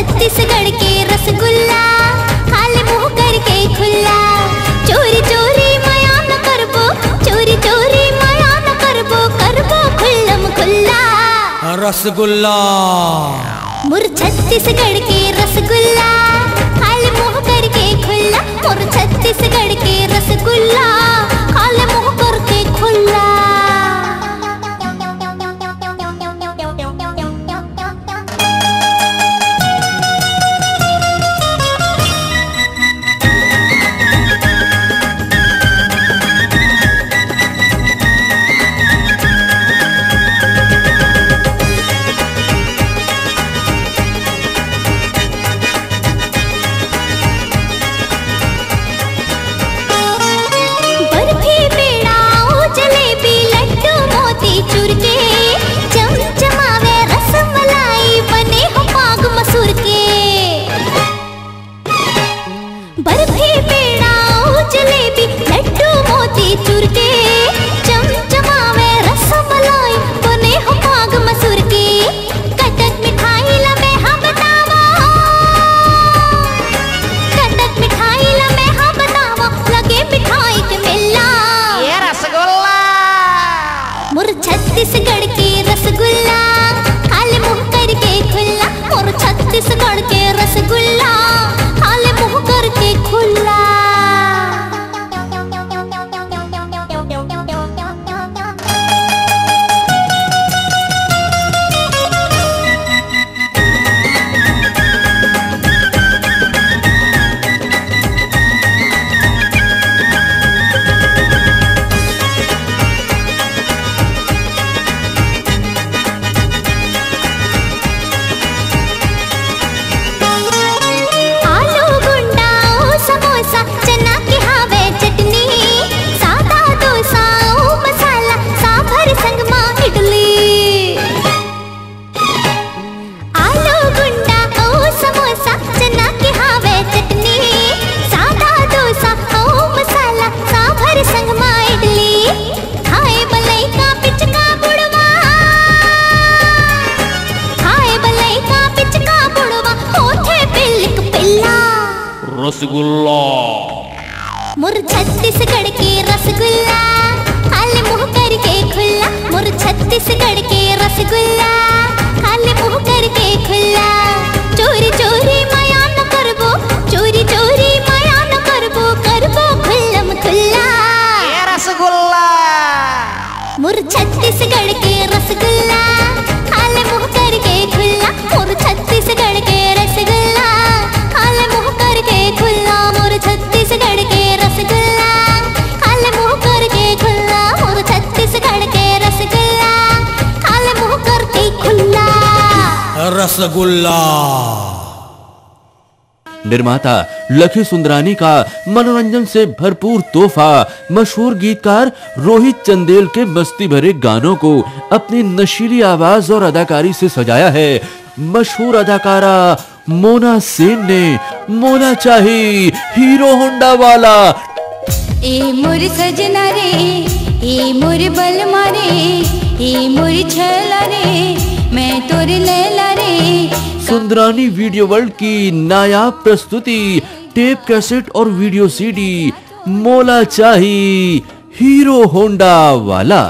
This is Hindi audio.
छत्तीसगढ़ के रसगुल्ला खाली मुंह करके खुला। चोरी चोरी माया न करबो, चोरी चोरी माया न करबो, करबो खुल्लम खुल्ला रसगुल्ला। मोर छत्तीसगढ़ के रसगुल्ला खाली मुंह करके खुला। मोर छत्तीसगढ़ के रसगुल्ला खाली मुंह करके खुला। बर्फी पेड़ा जलेबी लड्डू मोती चूर के चमचमावे रसमलाई बने हो पाग मसूर के। कटक मिठाई ला मैं हाँ बतावा, कटक मिठाई ला मैं हाँ बतावा, लगे मिठाई के मेला ये रसगुल्ला। मोर छत्तीसगढ़ के रसगुल्ला खाली मुंह करके खुला। मोर छत्तीसगढ़ के रसगुल्ला खाली मुंह करके खुला। रसगुल्ला। मोर छत्तीसगढ़ के रसगुल्ला खाली मुंह करके खुला। मोर छत्तीसगढ़ के रसगुल्ला खाली मुंह करके खुला। चोरी चोरी माया न करबो, चोरी चोरी माया न करबो, करबो खुल्लम खुल्ला ये रसगुल्ला। मोर छत्तीसगढ़ के रसगुल्ला खाली मुंह करके खुला। मोर छत्तीसगढ़ के रसगुल्ला खाली मुंह करके खुला। मोर छत्तीसगढ़ के रसगुल्ला खाली मुंह करके खुला। मोर छत्तीसगढ़ के रसगुल्ला खाली मुंह करके खुला। रसगुल्ला। निर्माता लखी सुंदरानी का मनोरंजन से भरपूर तोहफा मशहूर गीतकार रोहित चंदेल के मस्ती भरे गानों को अपनी नशीली आवाज और अदाकारी से सजाया है मशहूर अदाकारा मोना सेन ने। मोना चाही हीरो होंडा वाला। ए मोर सजना रे, ए मोर बलमा रे, ए मोर छला रे, मैं तोर लैला रे। सुंदरानी वीडियो वर्ल्ड की नायाब प्रस्तुति टेप कैसेट और वीडियो सीडी मोना चाही हीरो होंडा वाला।